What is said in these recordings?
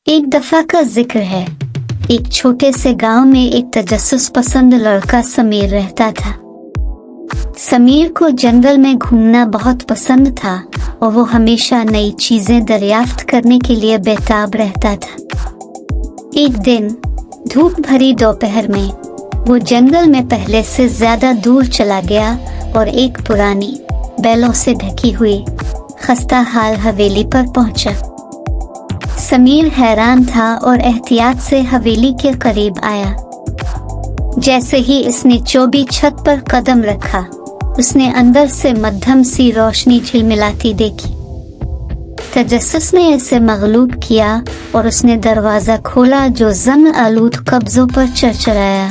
एक दफा का जिक्र है। एक छोटे से गांव में एक तजस्सुस पसंद लड़का समीर रहता था। समीर को जंगल में घूमना बहुत पसंद था और वो हमेशा नई चीजें दरियाफ्त करने के लिए बेताब रहता था। एक दिन धूप भरी दोपहर में वो जंगल में पहले से ज्यादा दूर चला गया और एक पुरानी बैलों से ढकी हुई खस्ता हाल हवेली पर पहुंचा। समीर हैरान था और एहतियात से हवेली के करीब आया। जैसे ही इसने चौबी छत पर कदम रखा, उसने अंदर से मध्यम सी रोशनी झिलमिलाती देखी। तजस्सुस ने इसे मगलूब किया और उसने दरवाजा खोला जो जंग आलूद कब्जों पर चरचराया।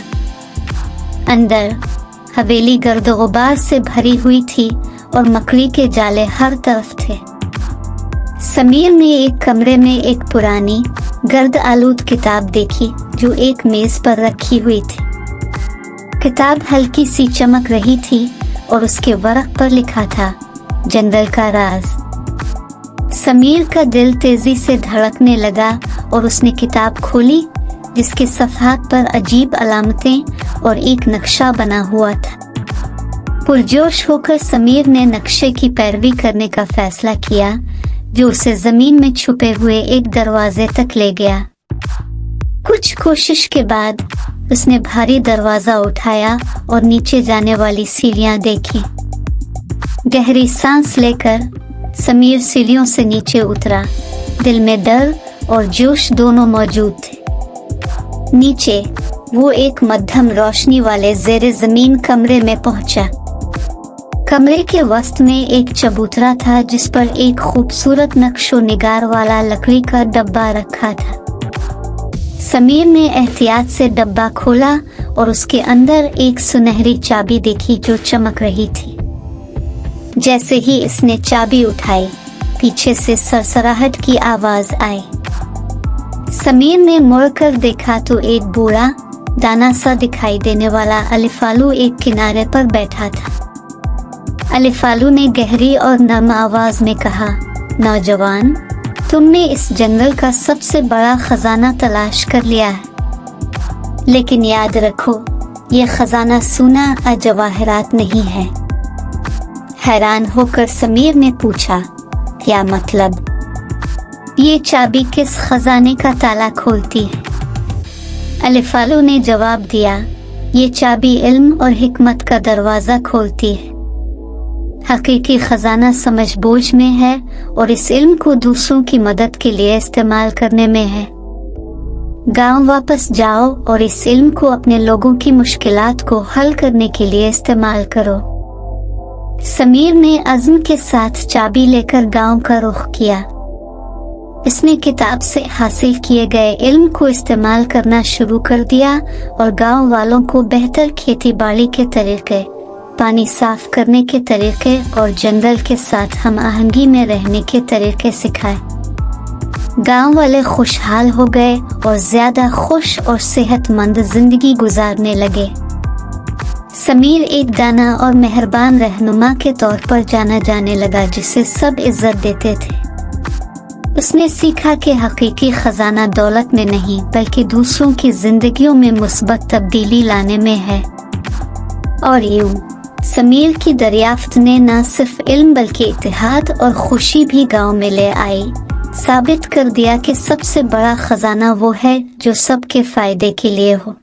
अंदर हवेली गर्द गुबार से भरी हुई थी और मकड़ी के जाले हर तरफ थे। समीर ने एक कमरे में एक पुरानी गर्द आलूद किताब देखी जो एक मेज पर रखी हुई थी। किताब हल्की सी चमक रही थी और उसके वरक पर लिखा था, जंगल का राज। समीर का दिल तेजी से धड़कने लगा और उसने किताब खोली जिसके सफ़हात पर अजीब अलामतें और एक नक्शा बना हुआ था। पुरजोश होकर समीर ने नक्शे की पैरवी करने का फैसला किया जो उसे जमीन में छुपे हुए एक दरवाजे तक ले गया। कुछ कोशिश के बाद उसने भारी दरवाजा उठाया और नीचे जाने वाली सीढ़ियां देखी। गहरी सांस लेकर समीर सीढ़ियों से नीचे उतरा। दिल में डर और जोश दोनों मौजूद थे। नीचे वो एक मध्यम रोशनी वाले ज़ेरे ज़मीन कमरे में पहुंचा। कमरे के वस्त में एक चबूतरा था जिस पर एक खूबसूरत नक्शो निगार वाला लकड़ी का डब्बा रखा था। समीर ने एहतियात से डब्बा खोला और उसके अंदर एक सुनहरी चाबी देखी जो चमक रही थी। जैसे ही इसने चाबी उठाई, पीछे से सरसराहट की आवाज आई। समीर ने मुड़कर देखा तो एक बूढ़ा दाना सा दिखाई देने वाला अलिफालू एक किनारे पर बैठा था। अलिफालू ने गहरी और नर्म आवाज में कहा, नौजवान, तुमने इस जंगल का सबसे बड़ा खजाना तलाश कर लिया है, लेकिन याद रखो ये खजाना सोना जवाहरात नहीं है। हैरान होकर समीर ने पूछा, क्या मतलब? ये चाबी किस खजाने का ताला खोलती है? अलिफालू ने जवाब दिया, ये चाबी इल्म और हिकमत का दरवाजा खोलती है। हकीकी खजाना समझबूझ में है और इस इल्म को दूसरों की मदद के लिए इस्तेमाल करने में है। गांव वापस जाओ और इस इल्म को अपने लोगों की मुश्किलात को हल करने के लिए इस्तेमाल करो। समीर ने अज़्म के साथ चाबी लेकर गांव का रुख किया। इसने किताब से हासिल किए गए इल्म को इस्तेमाल करना शुरू कर दिया और गांव वालों को बेहतर खेती बाड़ी के तरीके, पानी साफ करने के तरीके और जंगल के साथ हम आहंगी में रहने के तरीके सिखाए। गांव वाले खुशहाल हो गए और ज्यादा खुश और सेहतमंद जिंदगी गुजारने लगे। समीर एक दाना और मेहरबान रहनुमा के तौर पर जाना जाने लगा जिसे सब इज्जत देते थे। उसने सीखा कि हकीकी खजाना दौलत में नहीं बल्कि दूसरों की जिंदगियों में मुस्बत तब्दीली लाने में है। और यूं समीर की दरियाफ्त ने न सिर्फ इल्म बल्कि इत्तेहाद और खुशी भी गांव में ले आई, साबित कर दिया कि सबसे बड़ा खजाना वो है जो सबके फायदे के लिए हो।